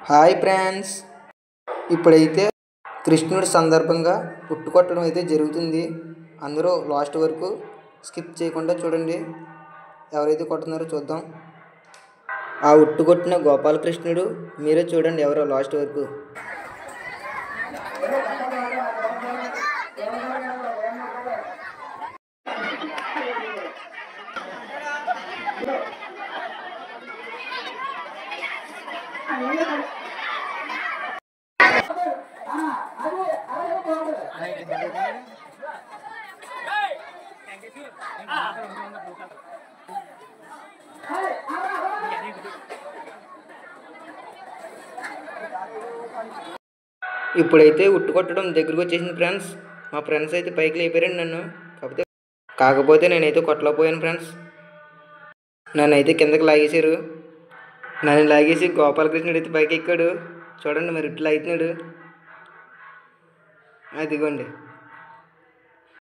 Hi friends, ఇప్పుడైతే కృష్ణుడి సందర్భంగా ఉట్టు కొట్టడం అయితే జరుగుతుంది. అందరూ లాస్ట్ వరకు స్కిప్ చేయకుండా చూడండి. ఎవరైతే కొడుతున్నారో చూద్దాం. ఆ ఉట్టు కొట్టిన గోపాలకృష్ణుడు మీరే చూడండి ఎవరో లాస్ట్ వరకు. ఇప్పుడైతే ఉట్టు కొట్టడం దగ్గరకు వచ్చేసింది ఫ్రెండ్స్. మా ఫ్రెండ్స్ అయితే పైకి లేపారండి నన్ను. కాకపోతే నేనైతే కొట్టలేకపోయాను ఫ్రెండ్స్. నన్ను అయితే కిందకి లాగేశారు. నన్ను లాగేసి గోపాలకృష్ణుడు అయితే పైకి ఎక్కాడు. చూడండి మరి ఇట్లా అవుతున్నాడు. అదిగోండి.